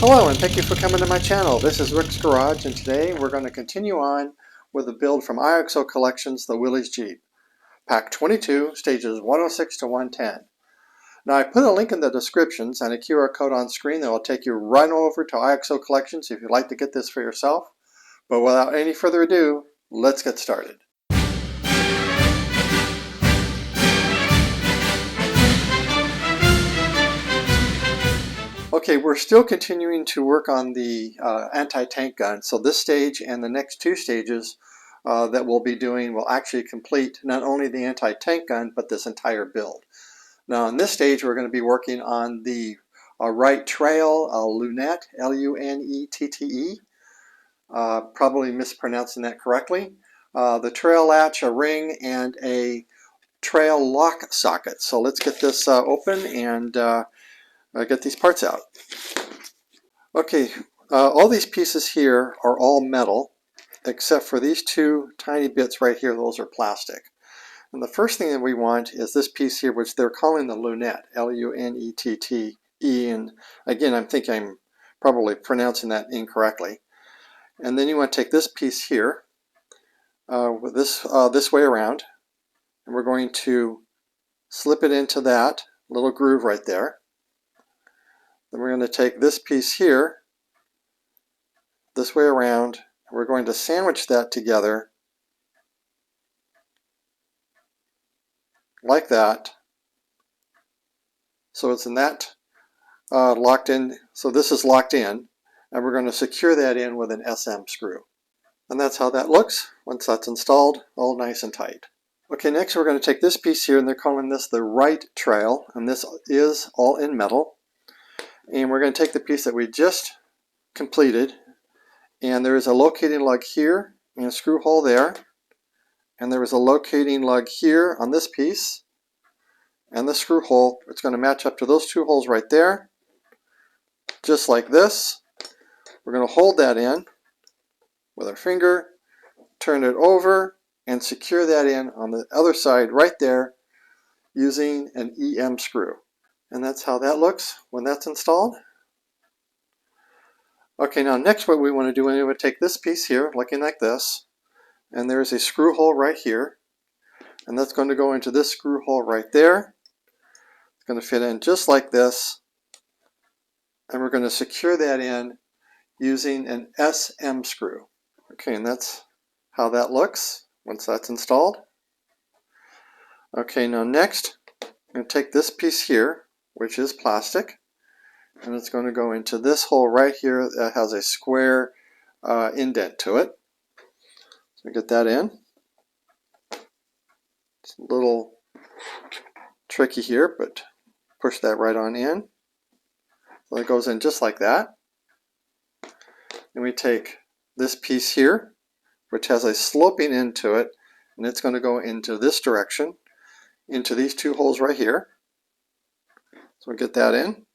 Hello and thank you for coming to my channel. This is Rick's Garage, and today we're going to continue on with a build from iXO Collections, the Willys Jeep. Pack 22, stages 106 to 110. Now I put a link in the descriptions and a QR code on screen that will take you right over to iXO Collections if you'd like to get this for yourself. But without any further ado, let's get started. Okay, we're still continuing to work on the anti-tank gun. So this stage and the next two stages that we'll be doing will actually complete not only the anti-tank gun, but this entire build. Now in this stage, we're going to be working on the right trail lunette, L-U-N-E-T-T-E. Probably mispronouncing that correctly. The trail latch, a ring, and a trail lock socket. So let's get this open and get these parts out. Okay, all these pieces here are all metal, except for these two tiny bits right here. Those are plastic. And the first thing that we want is this piece here, which they're calling the lunette, L-U-N-E-T-T-E. And again, I think I'm probably pronouncing that incorrectly. And then you want to take this piece here, with this way around, and we're going to slip it into that little groove right there. Then we're going to take this piece here, this way around, and we're going to sandwich that together like that. So it's in that locked in, so this is locked in, and we're going to secure that in with an SM screw. And that's how that looks once that's installed, all nice and tight. Okay, next we're going to take this piece here, and they're calling this the right trail, and this is all in metal. And we're going to take the piece that we just completed, and there is a locating lug here and a screw hole there, and there is a locating lug here on this piece and the screw hole. It's going to match up to those two holes right there, just like this. We're going to hold that in with our finger, turn it over, and secure that in on the other side right there using an EM screw. And that's how that looks when that's installed. Okay, now next what we want to do, we want to take this piece here, looking like this, and there's a screw hole right here, and that's going to go into this screw hole right there. It's going to fit in just like this, and we're going to secure that in using an SM screw. Okay, and that's how that looks once that's installed. Okay, now next, I'm going to take this piece here, which is plastic, and it's going to go into this hole right here that has a square indent to it. So get that in. It's a little tricky here, but push that right on in. So it goes in just like that. And we take this piece here, which has a sloping end to it, and it's going to go into this direction, into these two holes right here. So we get that in.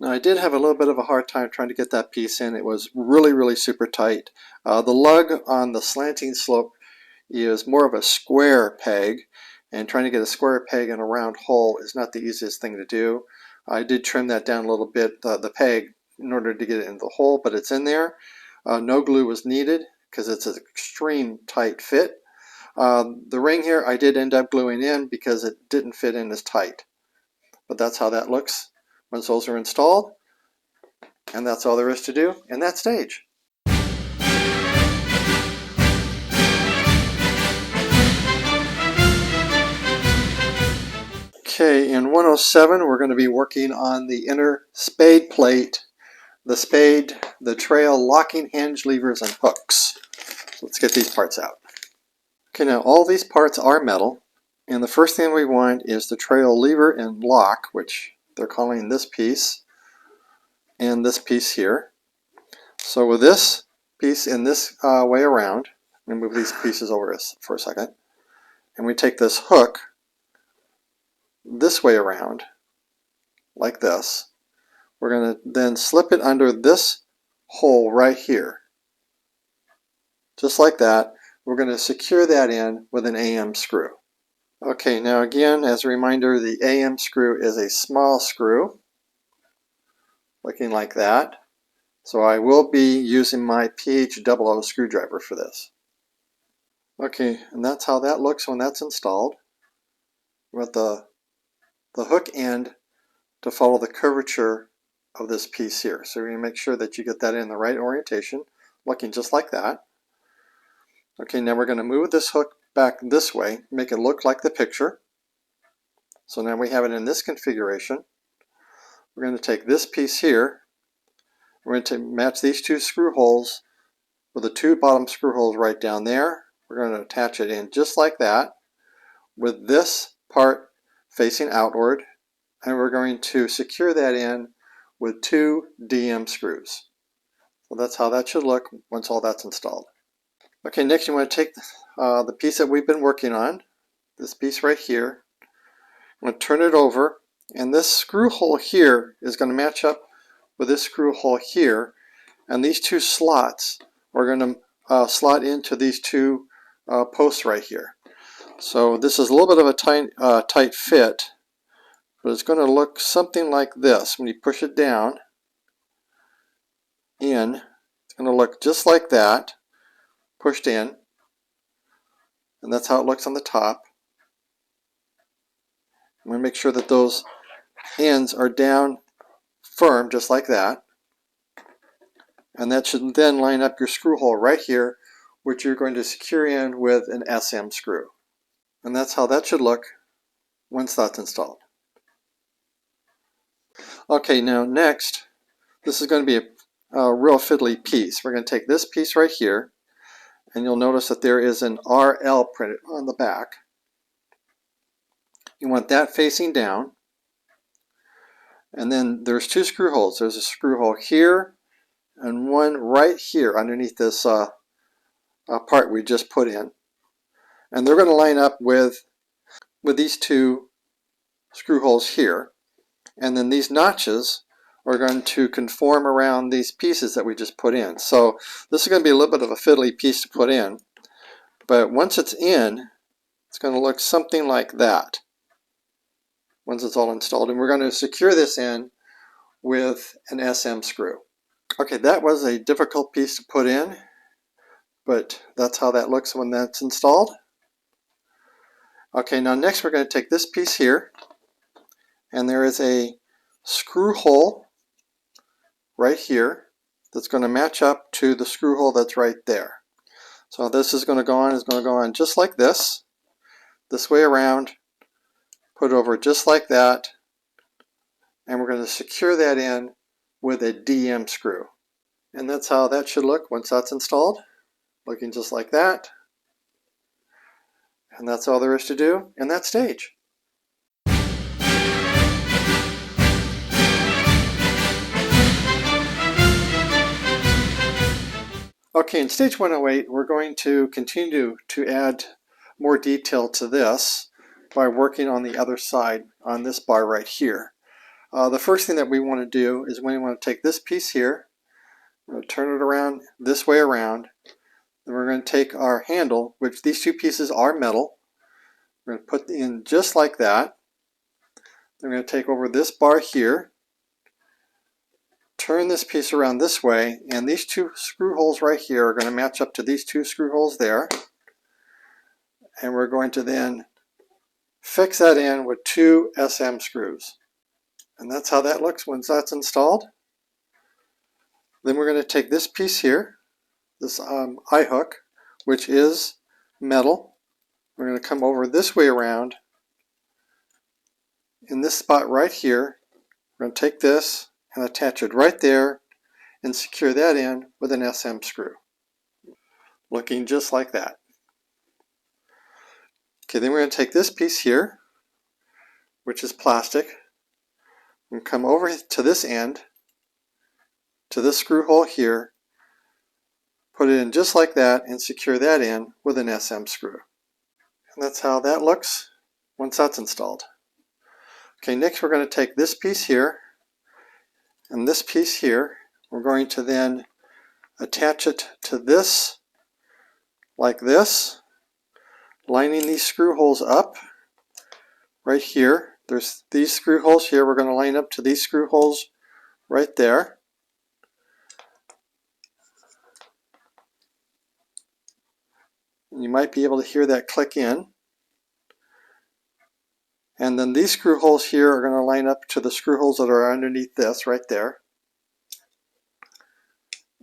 Now I did have a little bit of a hard time trying to get that piece in. It was really super tight. The lug on the slanting slope is more of a square peg, and trying to get a square peg in a round hole is not the easiest thing to do. I did trim that down a little bit, the peg, in order to get it in the hole, but it's in there. No glue was needed because it's an extreme tight fit. The ring here I did end up gluing in because it didn't fit in as tight. But that's how that looks once those are installed, and that's all there is to do in that stage. Okay, in 107 we're going to be working on the inner spade plate, the spade, the trail locking hinge levers and hooks. So let's get these parts out. Okay, now all these parts are metal, and the first thing we want is the trail lever and lock, which they're calling this piece and this piece here. So with this piece in this way around, I'm going to move these pieces over for a second, and we take this hook this way around like this. We're going to then slip it under this hole right here, just like that. We're going to secure that in with an AM screw. Okay, now again, as a reminder, the AM screw is a small screw, looking like that. So I will be using my PH00 screwdriver for this. Okay, and that's how that looks when that's installed, with the hook end to follow the curvature of this piece here. So you're going to make sure that you get that in the right orientation, looking just like that. Okay, now we're going to move this hook back this way, make it look like the picture. So now we have it in this configuration. We're going to take this piece here, we're going to match these two screw holes with the two bottom screw holes right down there. We're going to attach it in just like that, with this part facing outward, and we're going to secure that in with 2 DM screws. So that's how that should look once all that's installed. Okay, next you want to take the piece that we've been working on, this piece right here. I'm going to turn it over, and this screw hole here is going to match up with this screw hole here, and these two slots are going to slot into these two posts right here. So this is a little bit of a tight fit, but it's going to look something like this. When you push it down in, it's going to look just like that, pushed in, and that's how it looks on the top. I'm going to make sure that those ends are down firm, just like that. And that should then line up your screw hole right here, which you're going to secure in with an SM screw. And that's how that should look once that's installed. Okay, now next, this is going to be a real fiddly piece. We're going to take this piece right here, and you'll notice that there is an RL printed on the back. You want that facing down, and then there's 2 screw holes. There's a screw hole here and one right here underneath this part we just put in, and they're going to line up with these 2 screw holes here, and then these notches are going to conform around these pieces that we just put in. So this is going to be a little bit of a fiddly piece to put in, but once it's in, it's going to look something like that once it's all installed. And we're going to secure this in with an SM screw. Okay, that was a difficult piece to put in, but that's how that looks when that's installed. Okay, now next we're going to take this piece here, and there is a screw hole right here that's going to match up to the screw hole that's right there. So this is going to go on just like this way around, put it over just like that, and we're going to secure that in with a DM screw. And that's how that should look once that's installed, looking just like that. And that's all there is to do in that stage. Okay, in stage 108, we're going to continue to add more detail to this by working on the other side on this bar right here. The first thing that we want to do is we want to take this piece here, we're going to turn it around this way around, then we're going to take our handle, which these 2 pieces are metal, we're going to put in just like that. Then we're going to take over this bar here, turn this piece around this way, and these 2 screw holes right here are going to match up to these 2 screw holes there. And we're going to then fix that in with 2 SM screws. And that's how that looks once that's installed. Then we're going to take this piece here, this eye hook, which is metal. We're going to come over this way around. In this spot right here, we're going to take this and attach it right there and secure that in with an SM screw. Looking just like that. Okay, then we're going to take this piece here, which is plastic, and come over to this end, to this screw hole here, put it in just like that, and secure that in with an SM screw. And that's how that looks once that's installed. Okay, next we're going to take this piece here and this piece here. We're going to then attach it to this like this, lining these screw holes up right here. There's these screw holes here. We're going to line up to these screw holes right there. You might be able to hear that click in. And then these screw holes here are going to line up to the screw holes that are underneath this right there.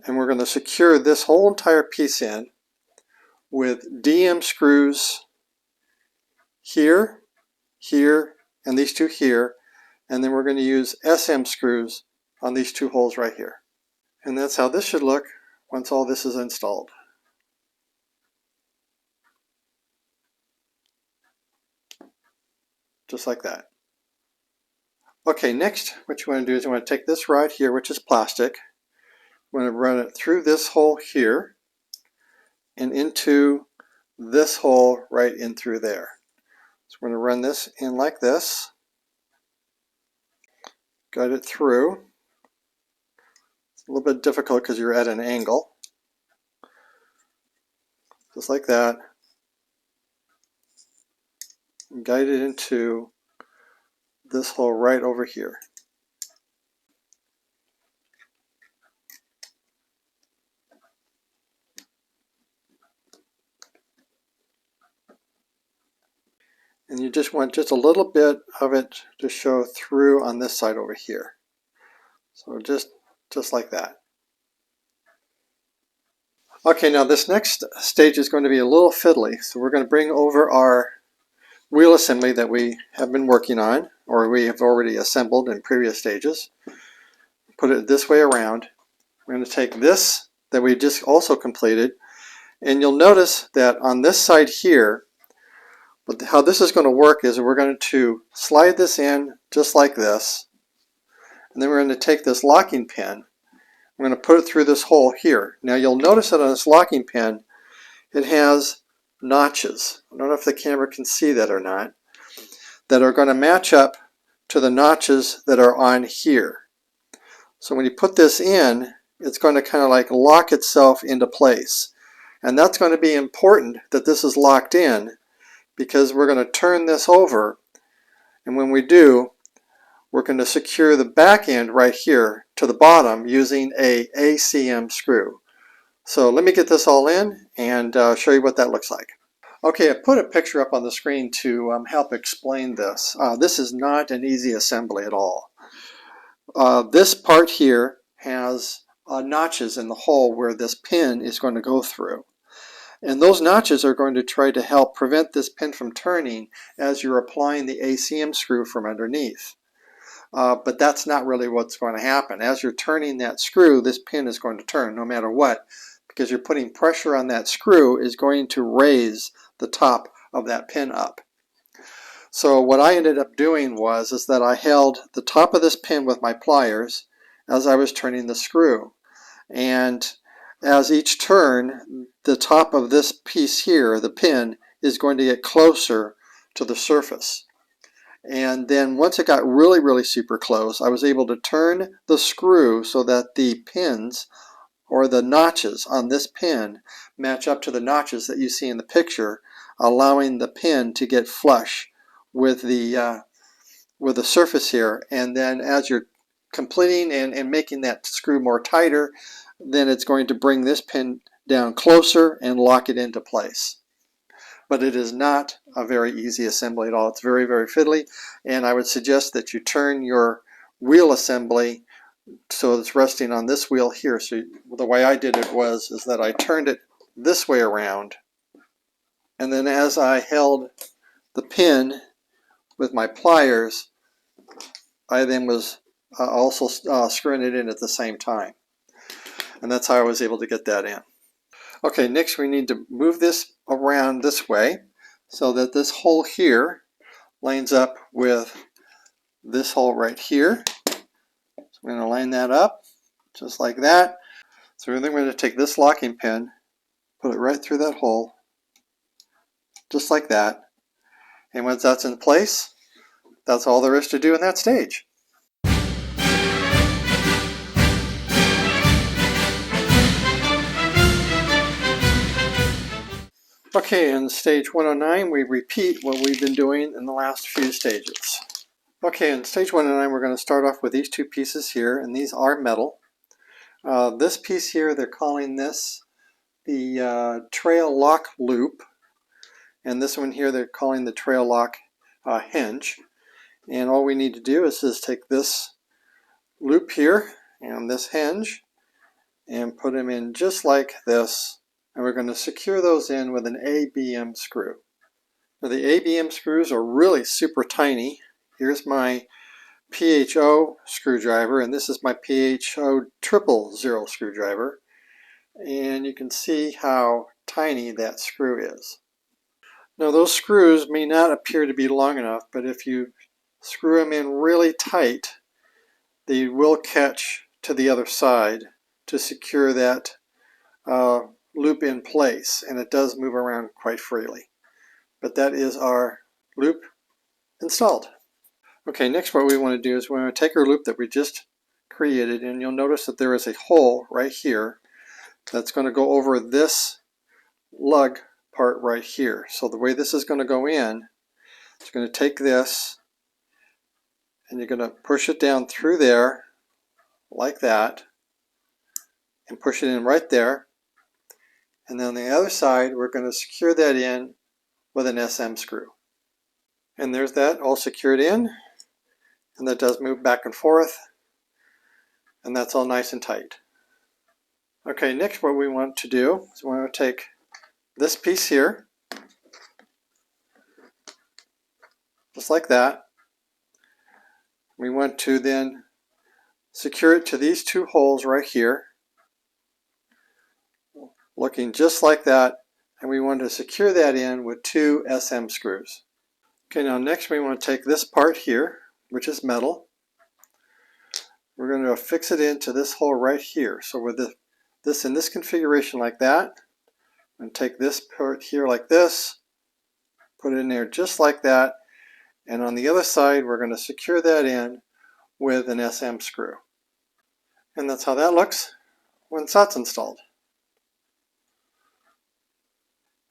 And we're going to secure this whole entire piece in with DM screws here, here, and these two here. And then we're going to use SM screws on these two holes right here. And that's how this should look once all this is installed. Just like that. Okay, next what you want to do is you want to take this rod here, which is plastic. You want to run it through this hole here and into this hole right in through there. So we're going to run this in like this. Guide it through. It's a little bit difficult because you're at an angle. Just like that. And guide it into this hole right over here. And you just want just a little bit of it to show through on this side over here. So just like that. Okay, now this next stage is going to be a little fiddly. So we're going to bring over our wheel assembly that we have been working on, or we have already assembled in previous stages. Put it this way around. We're going to take this that we just also completed, and you'll notice that on this side here, how this is going to work is we're going to slide this in just like this, and then we're going to take this locking pin. I'm going to put it through this hole here. Now you'll notice that on this locking pin, it has notches. I don't know if the camera can see that or not, that are going to match up to the notches that are on here. So when you put this in, it's going to kind of like lock itself into place. And that's going to be important that this is locked in, because we're going to turn this over, and when we do, we're going to secure the back end right here to the bottom using a ACM screw. So let me get this all in and show you what that looks like. Okay, I put a picture up on the screen to help explain this. This is not an easy assembly at all. This part here has notches in the hole where this pin is going to go through. And those notches are going to try to help prevent this pin from turning as you're applying the ACM screw from underneath. But that's not really what's going to happen. As you're turning that screw, this pin is going to turn no matter what, because you're putting pressure on that screw is going to raise the top of that pin up. So what I ended up doing is that I held the top of this pin with my pliers as I was turning the screw. And as each turn, the top of this piece here, the pin, is going to get closer to the surface. And then once it got really, really super close, I was able to turn the screw so that the pins, or the notches on this pin, match up to the notches that you see in the picture, allowing the pin to get flush with the surface here. And then as you're completing and making that screw more tighter, then it's going to bring this pin down closer and lock it into place. But it is not a very easy assembly at all. It's very, very fiddly, and I would suggest that you turn your wheel assembly so it's resting on this wheel here. So the way I did it is that I turned it this way around, and then as I held the pin with my pliers, I then was also screwing it in at the same time. And that's how I was able to get that in. Okay, next we need to move this around this way so that this hole here lines up with this hole right here. So we're going to line that up just like that. So then we're going to take this locking pin, put it right through that hole, just like that. And once that's in place, that's all there is to do in that stage. Okay, in stage 109, we repeat what we've been doing in the last few stages. Okay, in stage 109, we're going to start off with these two pieces here, and these are metal. This piece here, they're calling this the trail lock loop, and this one here they're calling the trail lock hinge. And all we need to do is just take this loop here and this hinge and put them in just like this, and we're going to secure those in with an ABM screw. Now the ABM screws are really super tiny. Here's my PHO screwdriver, and this is my PHO 000 screwdriver, and you can see how tiny that screw is. Now those screws may not appear to be long enough, but if you screw them in really tight, they will catch to the other side to secure that loop in place, and it does move around quite freely. But that is our loop installed. Okay, next what we want to do is we want to take our loop that we just created, and you'll notice that there is a hole right here that's going to go over this lug part right here. So the way this is going to go in, it's going to take this and you're going to push it down through there like that and push it in right there. And then on the other side, we're going to secure that in with an SM screw. And there's that all secured in, and that does move back and forth, and that's all nice and tight. Okay, next what we want to do is we want to take this piece here, just like that. We want to then secure it to these two holes right here, looking just like that, and we want to secure that in with two SM screws. Okay, now next we want to take this part here, which is metal. We're going to fix it into this hole right here. So with this in this configuration like that, and take this part here like this, put it in there just like that, and on the other side we're going to secure that in with an SM screw. And that's how that looks once that's installed.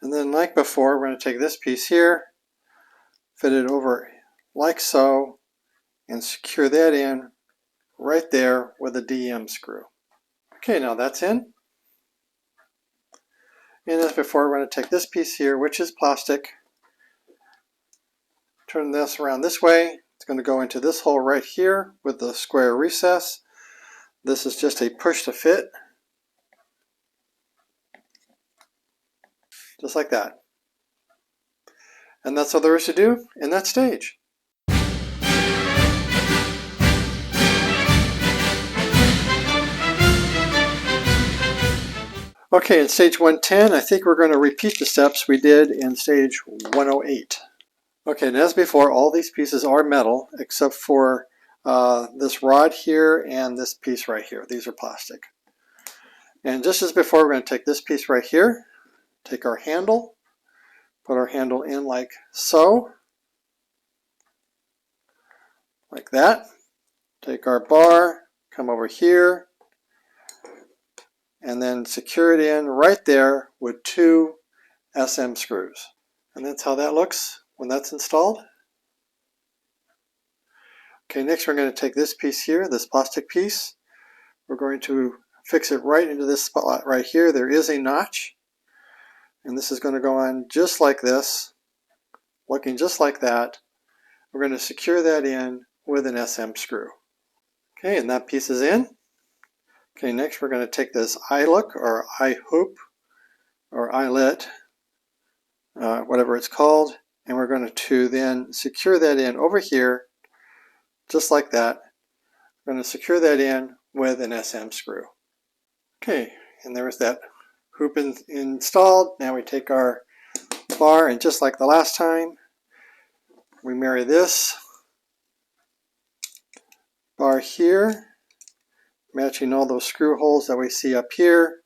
And then like before, we're going to take this piece here, fit it over like so, and secure that in right there with a DM screw. Okay, now that's in. And as before, we're going to take this piece here, which is plastic, turn this around this way. It's going to go into this hole right here with the square recess. This is just a push to fit, just like that. And that's all there is to do in that stage. Okay, in stage 110, I think we're going to repeat the steps we did in stage 108. Okay, and as before, all these pieces are metal except for this rod here and this piece right here. These are plastic. And just as before, we're going to take this piece right here, take our handle, put our handle in like so, like that. Take our bar, come over here, and then secure it in right there with two SM screws. And that's how that looks when that's installed. Okay, next we're going to take this piece here, this plastic piece. We're going to fix it right into this spot right here. There is a notch, and this is going to go on just like this, looking just like that. We're going to secure that in with an SM screw. Okay, and that piece is in. Okay, next we're going to take this eyelet or eye hoop or eyelet, whatever it's called, and we're going to then secure that in over here, just like that. We're going to secure that in with an SM screw. Okay, and there's that hoop installed. Now we take our bar, and just like the last time, we marry this bar here, matching all those screw holes that we see up here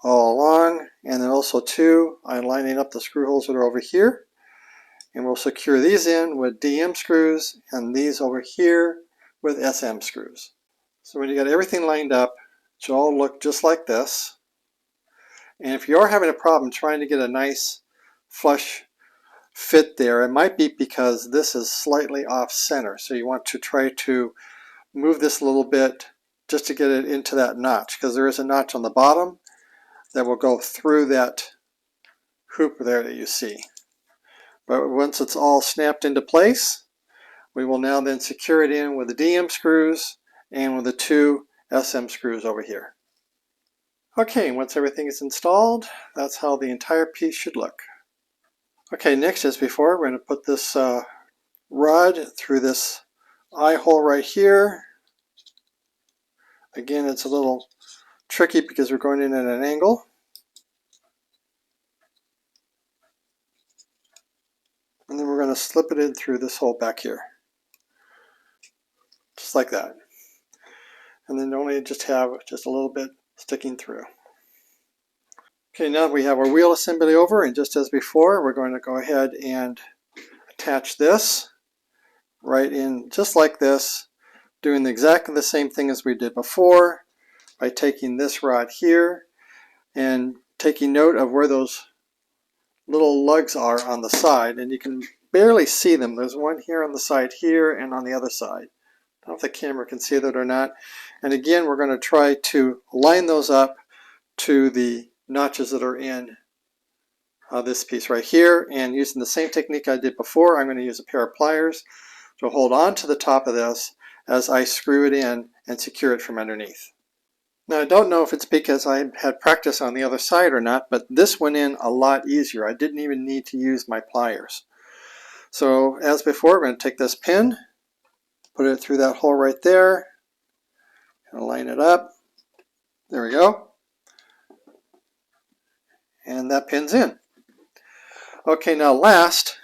all along, and then also too, I'm lining up the screw holes that are over here, and we'll secure these in with DM screws and these over here with SM screws. So when you got everything lined up, it should all look just like this. And if you are having a problem trying to get a nice flush fit there, it might be because this is slightly off center, so you want to try to move this a little bit just to get it into that notch, because there is a notch on the bottom that will go through that hoop there that you see. But once it's all snapped into place, we will now then secure it in with the DM screws and with the 2 SM screws over here. Okay, once everything is installed, that's how the entire piece should look. Okay, next, as before, we're going to put this rod through this eye hole right here. Again, it's a little tricky because we're going in at an angle. And then we're going to slip it in through this hole back here. Just like that. And then only just have just a little bit sticking through. Okay, now we have our wheel assembly over, and just as before, we're going to go ahead and attach this right in just like this, doing exactly the same thing as we did before by taking this rod here and taking note of where those little lugs are on the side, and you can barely see them. There's one here on the side here and on the other side. I don't know if the camera can see that or not. And again, we're going to try to line those up to the notches that are in this piece right here, and using the same technique I did before, I'm going to use a pair of pliers to hold on to the top of this as I screw it in and secure it from underneath. Now, I don't know if it's because I had practice on the other side or not, but this went in a lot easier. I didn't even need to use my pliers. So as before, we're going to take this pin, put it through that hole right there, and line it up. There we go. And that pin's in. Okay, now last,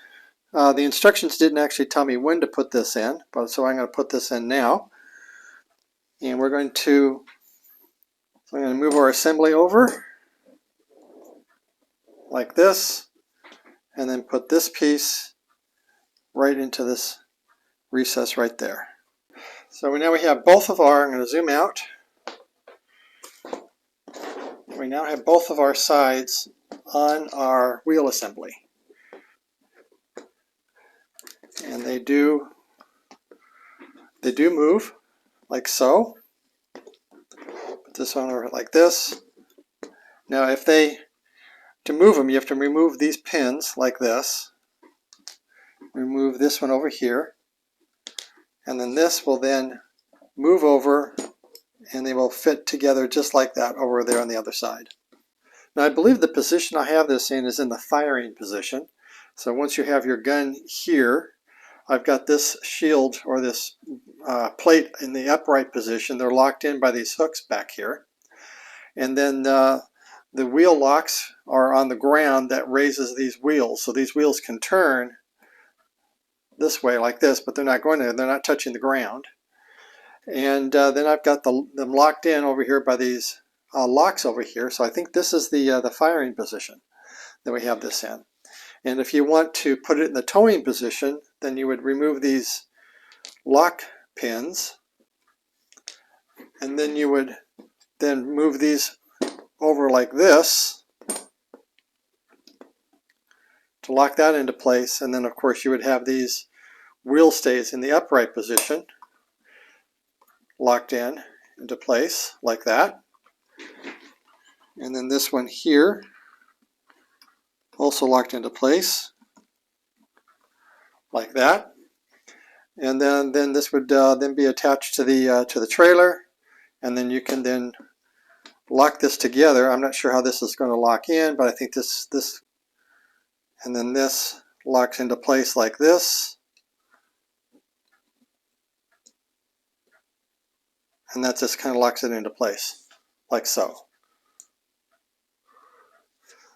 the instructions didn't actually tell me when to put this in, but so I'm going to put this in now. And we're going to, so I'm going to move our assembly over like this, and then put this piece right into this recess right there. So now we have both of our, I'm going to zoom out. We now have both of our sides on our wheel assembly. And they do move like so. Put this on over like this. Now to move them, you have to remove these pins like this. Remove this one over here. And then this will then move over, and they will fit together just like that over there on the other side. Now I believe the position I have this in is in the firing position. So once you have your gun here, I've got this shield or this plate in the upright position. They're locked in by these hooks back here. And then the wheel locks are on the ground that raises these wheels. So these wheels can turn this way like this, but they're not going there. They're not touching the ground. And then I've got them locked in over here by these locks over here. So I think this is the firing position that we have this in. And if you want to put it in the towing position, then you would remove these lock pins, and then you would then move these over like this to lock that into place. And then of course you would have these wheel stays in the upright position locked in into place like that. And then this one here also locked into place like that. And then this would then be attached to the trailer, and then you can then lock this together. I'm not sure how this is going to lock in, but I think this and then this locks into place like this, and that just kind of locks it into place like so.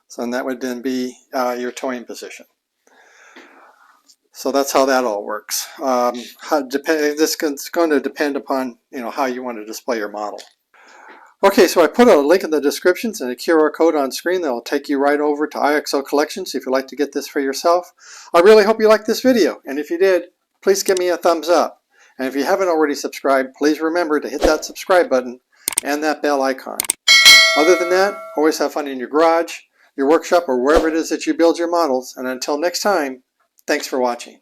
So and that would then be your towing position. So that's how that all works. This is going to depend upon how you want to display your model. Okay, so I put a link in the descriptions and a QR code on screen that will take you right over to iXO Collections if you'd like to get this for yourself. I really hope you liked this video, and if you did, please give me a thumbs up. And if you haven't already subscribed, please remember to hit that subscribe button and that bell icon. Other than that, always have fun in your garage, your workshop, or wherever it is that you build your models. And until next time, thanks for watching.